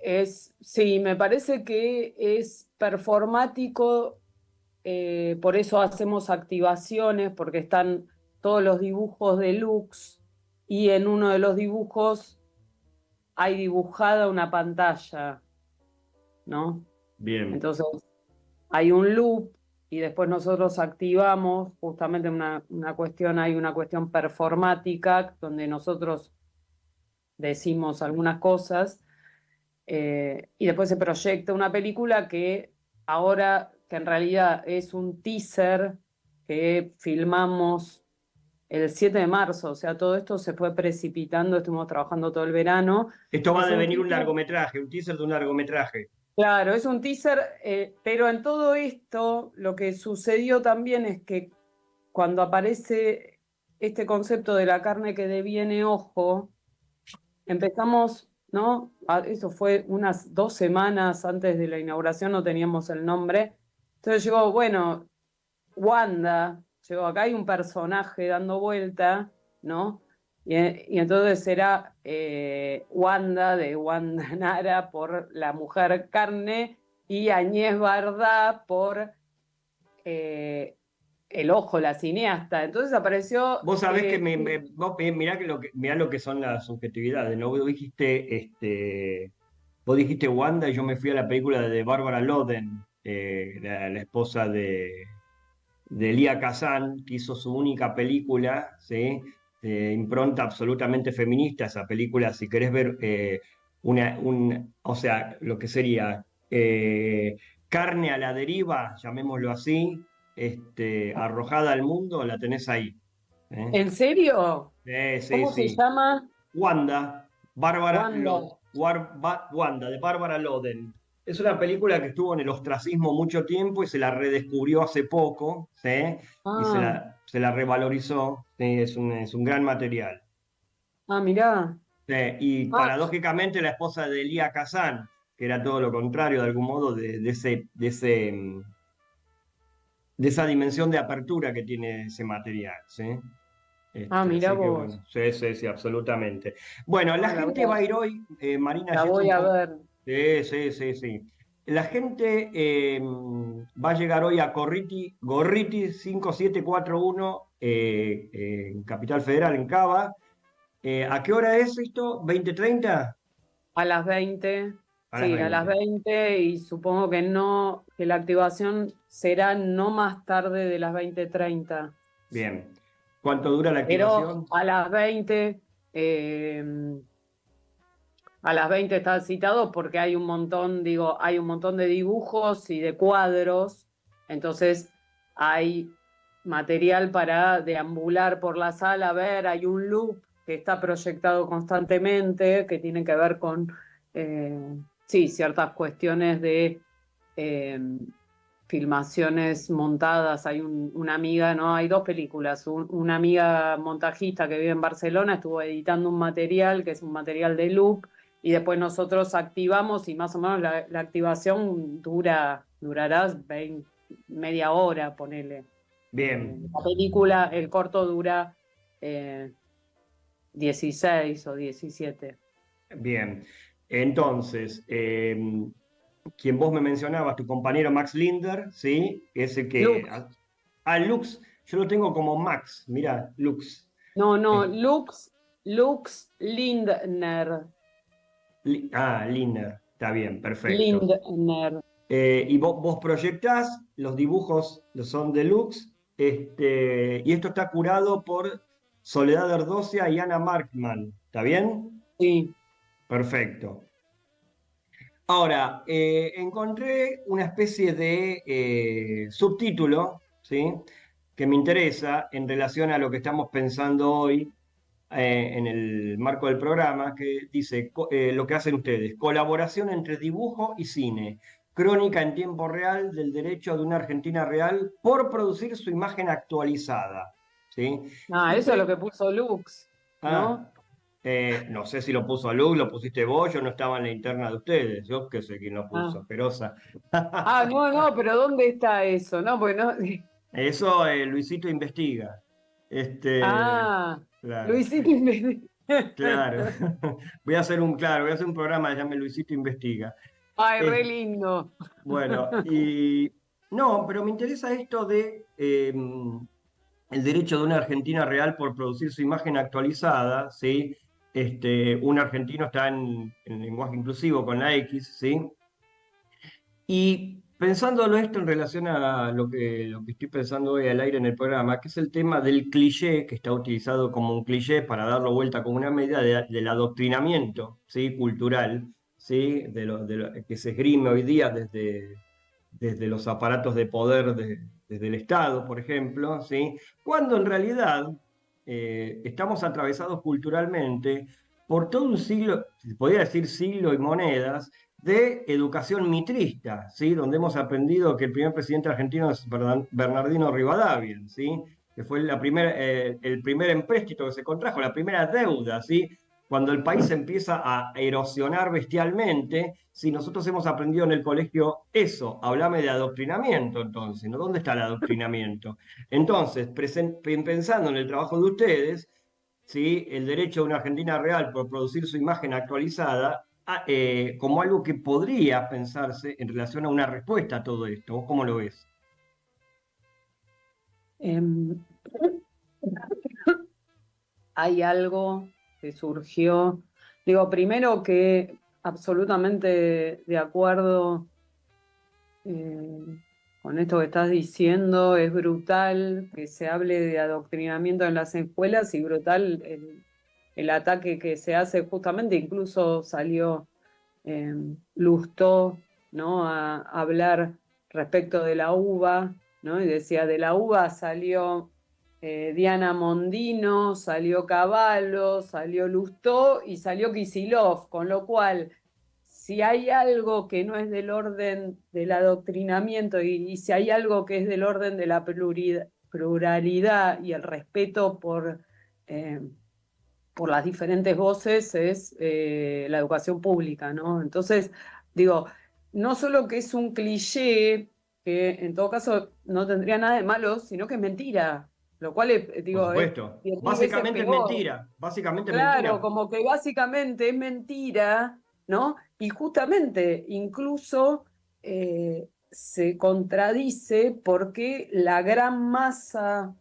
eh, sí, me parece que es performático, por eso hacemos activaciones, porque están todos los dibujos de Lux, y en uno de los dibujos hay dibujada una pantalla, ¿no? Bien. Entonces hay un loop y después nosotros activamos justamente una cuestión, hay una cuestión performática donde nosotros decimos algunas cosas, y después se proyecta una película que ahora, que en realidad es un teaser que filmamos el 7 de marzo, o sea, todo esto se fue precipitando, estuvimos trabajando todo el verano. Esto va a Es un devenir un teaser, largometraje, un teaser de un largometraje. claro, es un teaser, pero en todo esto lo que sucedió también es que cuando aparece este concepto de la carne que deviene ojo, empezamos, ¿no? Eso fue unas 2 semanas antes de la inauguración, no teníamos el nombre. Entonces llegó, bueno, Wanda, llegó, acá hay un personaje dando vuelta, ¿no? Y entonces era Wanda de Wanda Nara por la mujer carne y Añez Bardá por el ojo, la cineasta. Entonces apareció. Vos sabés que vos mirá mirá lo que son las subjetividades, ¿no? Vos dijiste Wanda y yo me fui a la película de Bárbara Loden, la esposa de Elia Kazan, que hizo su única película, ¿sí? Impronta absolutamente feminista, esa película, si querés ver o sea, lo que sería carne a la deriva, llamémoslo así, arrojada al mundo, la tenés ahí. ¿Eh? ¿En serio? Sí, ¿Cómo se sí. llama? Wanda, Wanda, de Bárbara Loden. Es una película que estuvo en el ostracismo mucho tiempo y se la redescubrió hace poco, ¿sí? Y Ah, se la revalorizó, ¿sí? Es un gran material. mirá. Sí, y Ah, paradójicamente la esposa de Elia Kazan, que era todo lo contrario de algún modo de esa dimensión de apertura que tiene ese material, ¿sí? mirá Así que vos. bueno, sí, sí, sí, absolutamente. Bueno, la La gente va a ir hoy, Marina, la yendo voy un a poco. ver. Sí, sí, sí, sí. La gente va a llegar hoy a Gorriti 5741 en Capital Federal, en Cava. ¿A qué hora es esto? ¿20:30? A las 20. A las Sí, a las 20. 20 y supongo que no, que la activación será no más tarde de las 20:30. Bien. ¿Cuánto dura la Pero activación? a las 20, eh, a las 20 está citado porque hay un montón, digo, hay un montón de dibujos y de cuadros, entonces hay material para deambular por la sala, ver, hay un loop que está proyectado constantemente, que tiene que ver con, sí, ciertas cuestiones de eh, filmaciones montadas. Hay una amiga, ¿no? Hay dos películas. Una amiga montajista que vive en Barcelona estuvo editando un material que es un material de loop y después nosotros activamos y más o menos la activación durará media hora, ponele. Bien, La película, el corto dura 16 o 17. bien. Entonces, quien vos me mencionabas, tu compañero Max Linder, ¿sí? Ese que... Lux. Lux, yo lo tengo como Max, mira, Lux. No, Eh, Lux Lindner. Linder, está bien, perfecto. Lindner. Y vos proyectás, los dibujos son de Lux, y esto está curado por Soledad Erdocia y Ana Markman, ¿está bien? Sí. Perfecto. Ahora, encontré una especie de subtítulo, ¿sí? Que me interesa en relación a lo que estamos pensando hoy en el marco del programa, que dice lo que hacen ustedes: colaboración entre dibujo y cine, crónica en tiempo real del derecho de una Argentina real por producir su imagen actualizada, ¿sí? Y Eso es lo que puso Lux, ah, ¿no? no sé si lo puso Luz, lo pusiste vos, yo no estaba en la interna de ustedes, yo qué sé quién lo Ah. puso, Perosa. No, pero ¿dónde está eso? No, porque no. Eso Luisito investiga. Ah, Claro, Luisito claro. Voy a hacer un programa que se llame Luisito investiga. Ay, re Eh, lindo. bueno, y no, pero me interesa esto de el derecho de una Argentina real por producir su imagen actualizada, ¿sí? Un argentino está en lenguaje inclusivo con la X, ¿sí? Y pensándolo esto en relación a lo que estoy pensando hoy al aire en el programa, que es el tema del cliché, que está utilizado como un cliché para darlo vuelta como una medida del adoctrinamiento, ¿sí? Cultural, ¿sí? Que se esgrime hoy día desde los aparatos de poder desde el Estado, por ejemplo, ¿sí? Cuando en realidad estamos atravesados culturalmente por todo un siglo, se podría decir siglo y monedas, de educación mitrista, ¿sí? Donde hemos aprendido que el primer presidente argentino es Bernardino Rivadavia, ¿sí? Que fue el primer empréstito que se contrajo, la primera deuda, ¿sí? Cuando el país empieza a erosionar bestialmente, si nosotros hemos aprendido en el colegio eso, hablame de adoctrinamiento entonces, ¿no? ¿Dónde está el adoctrinamiento? Entonces, pensando en el trabajo de ustedes, ¿sí? El derecho de una Argentina real por producir su imagen actualizada, como algo que podría pensarse en relación a una respuesta a todo esto. ¿Vos cómo lo ves? Em, Hay algo que surgió, digo, primero que absolutamente de acuerdo con esto que estás diciendo, es brutal que se hable de adoctrinamiento en las escuelas y brutal el ataque que se hace justamente, incluso salió Lustó, ¿no? A hablar respecto de la uva, ¿no? Y decía, de la uva salió Diana Mondino, salió Cavallo, salió Lustó y salió Kicillof, con lo cual, si hay algo que no es del orden del adoctrinamiento y si hay algo que es del orden de la pluralidad y el respeto por las diferentes voces, es la educación pública, ¿no? Entonces, digo, no solo que es un cliché, que en todo caso no tendría nada de malo, sino que es mentira, lo cual es, Por digo, es supuesto. 10.000 veces Básicamente es peor. mentira. Básicamente es Claro, mentira. como que básicamente es mentira, ¿no? Y justamente incluso se contradice porque la gran masa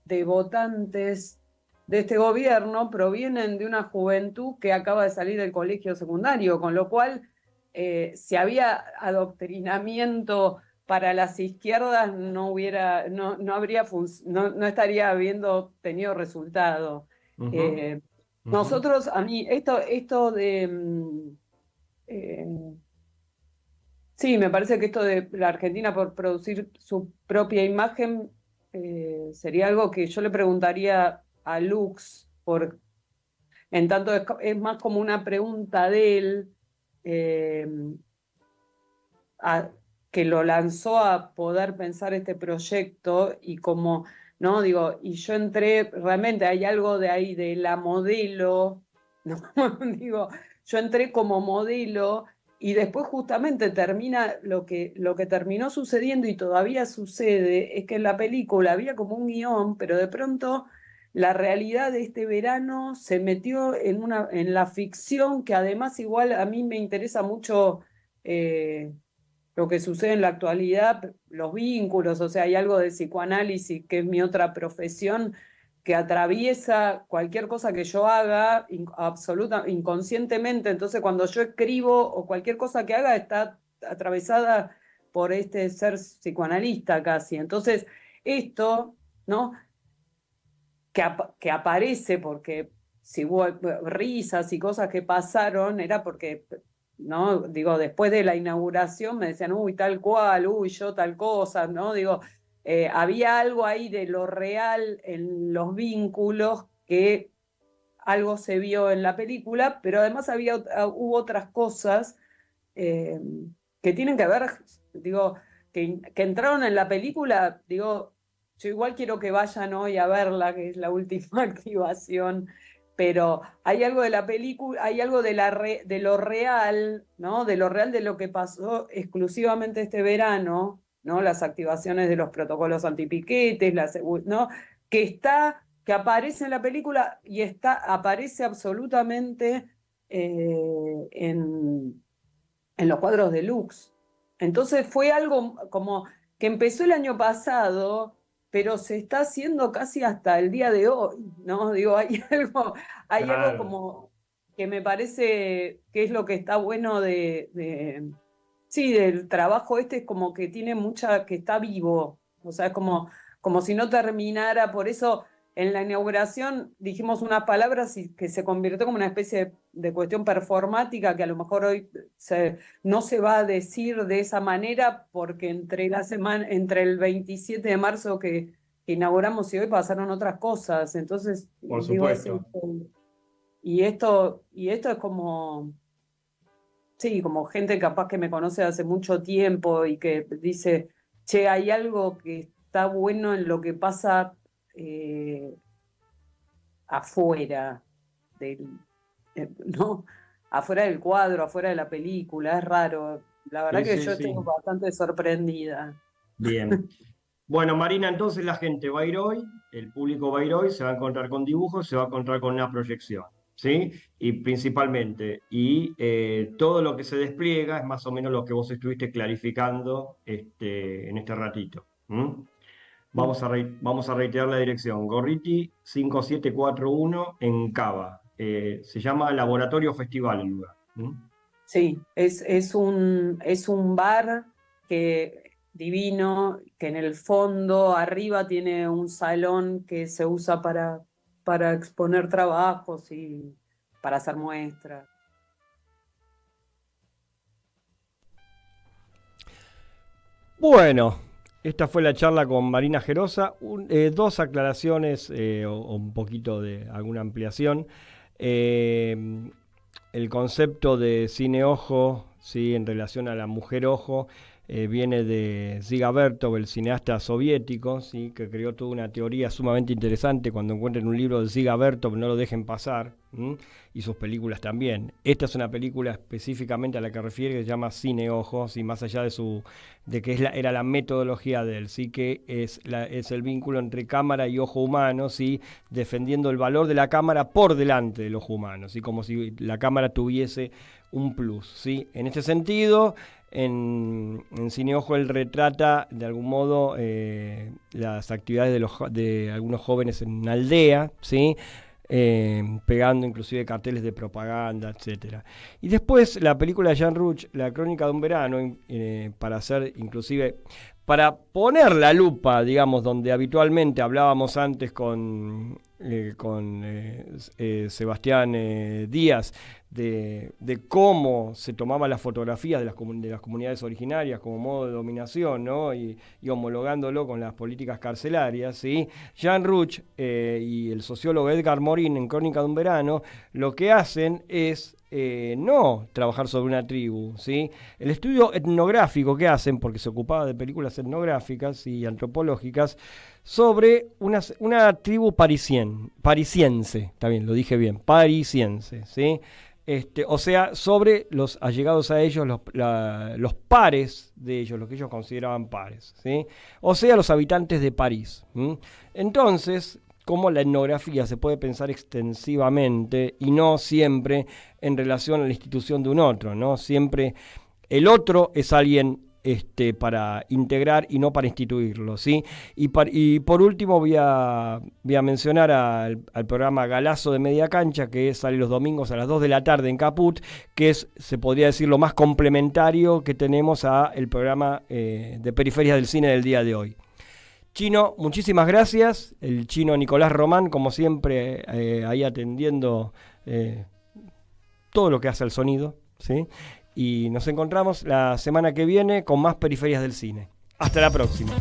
de votantes de este gobierno provienen de una juventud que acaba de salir del colegio secundario, con lo cual si había adoctrinamiento para las izquierdas no estaría habiendo tenido resultado. Ujú, Eh, ujú. Nosotros, a mí, esto de... sí, me parece que esto de la Argentina por producir su propia imagen sería algo que yo le preguntaría a Lux, en tanto es más como una pregunta de él, eh, a- que lo lanzó a poder pensar este proyecto y como, ¿no? Digo, y yo entré, realmente hay algo de ahí de la modelo, ¿no? Digo, yo entré como modelo y después justamente termina lo que terminó sucediendo y todavía sucede, es que en la película había como un guión, pero de pronto la realidad de este verano se metió en la ficción, que además igual a mí me interesa mucho lo que sucede en la actualidad, los vínculos, o sea, hay algo de psicoanálisis, que es mi otra profesión, que atraviesa cualquier cosa que yo haga inconscientemente. Entonces, cuando yo escribo o cualquier cosa que haga está atravesada por este ser psicoanalista casi. Entonces, esto, ¿no? Que aparece porque si hubo risas y cosas que pasaron, era porque, ¿no? Digo, después de la inauguración me decían, uy, tal cual, uy, yo tal cosa, ¿no? Digo, había algo ahí de lo real en los vínculos que algo se vio en la película, pero además hubo otras cosas eh, que tienen que ver, digo, que entraron en la película, digo, yo igual quiero que vayan hoy a verla, que es la última activación, pero hay algo de la película, hay algo de lo real, ¿no? De lo real de lo que pasó exclusivamente este verano, ¿no? Las activaciones de los protocolos antipiquetes, ¿no? Que aparece en la película y aparece absolutamente en los cuadros de Lux. Entonces fue algo como que empezó el año pasado, pero se está haciendo casi hasta el día de hoy, ¿no? Digo, hay algo Claro. como que me parece que es lo que está bueno sí, del trabajo este, es como que tiene que está vivo, o sea, es como si no terminara, por eso en la inauguración dijimos unas palabras y que se convirtió como una especie de cuestión performática que a lo mejor hoy no se va a decir de esa manera porque entre el 27 de marzo que inauguramos y hoy pasaron otras cosas. Entonces, Por digo, supuesto. y esto es como, sí, como gente capaz que me conoce hace mucho tiempo y que dice, che, hay algo que está bueno en lo que pasa afuera ¿no? Afuera del cuadro, afuera de la película, es raro. La verdad que yo estoy bastante sorprendida. Bien. Bueno, Marina, entonces la gente va a ir hoy, el público va a ir hoy, se va a encontrar con dibujos, se va a encontrar con una proyección, ¿sí? Y principalmente, todo lo que se despliega es más o menos lo que vos estuviste clarificando en este ratito. Vamos a reiterar la dirección. Gorriti 5741 en Cava. Se llama Laboratorio Festival el lugar. Sí, es un bar divino, que en el fondo, arriba, tiene un salón que se usa para exponer trabajos y para hacer muestras. Bueno, esta fue la charla con Marina Gerosa. Dos aclaraciones o un poquito de alguna ampliación. El concepto de cine ojo, ¿sí?, en relación a la mujer ojo, viene de Dziga Vertov, el cineasta soviético, ¿sí?, que creó toda una teoría sumamente interesante. Cuando encuentren un libro de Dziga Vertov, no lo dejen pasar, y sus películas también. Esta es una película específicamente a la que refiere, que se llama Cine Ojo, ¿sí?, más allá de que era la metodología de él, ¿sí?, que es el vínculo entre cámara y ojo humano, ¿sí?, defendiendo el valor de la cámara por delante del ojo humano, ¿sí?, como si la cámara tuviese un plus, ¿sí? En este sentido, en Cine Ojo él retrata de algún modo las actividades de algunos jóvenes en una aldea, ¿sí?, pegando inclusive carteles de propaganda, etcétera. Y después la película de Jean Rouch, La crónica de un verano, para poner la lupa, digamos, donde habitualmente hablábamos antes con Sebastián Díaz, de cómo se tomaban las fotografías de las comunidades originarias como modo de dominación, ¿no?, y homologándolo con las políticas carcelarias, ¿sí? Jean Rouch y el sociólogo Edgar Morin en Crónica de un verano lo que hacen es no trabajar sobre una tribu, ¿sí? El estudio etnográfico que hacen, porque se ocupaba de películas etnográficas y antropológicas, sobre una tribu parisiense, también lo dije bien, parisiense, ¿sí? O sea, sobre los allegados a ellos, los pares de ellos, los que ellos consideraban pares, ¿sí? O sea, los habitantes de París. Entonces, como la etnografía se puede pensar extensivamente y no siempre en relación a la institución de un otro, ¿no? Siempre el otro es alguien para integrar y no para instituirlo, ¿sí? Y por último voy a mencionar al programa Galazo de Media Cancha, que sale los domingos a las 2 de la tarde en Caput, que es, se podría decir, lo más complementario que tenemos a el programa de Periferias del Cine del día de hoy. Chino, muchísimas gracias. El chino Nicolás Román, como siempre, ahí atendiendo todo lo que hace al sonido, ¿sí? Y nos encontramos la semana que viene con más Periferias del Cine. Hasta la próxima.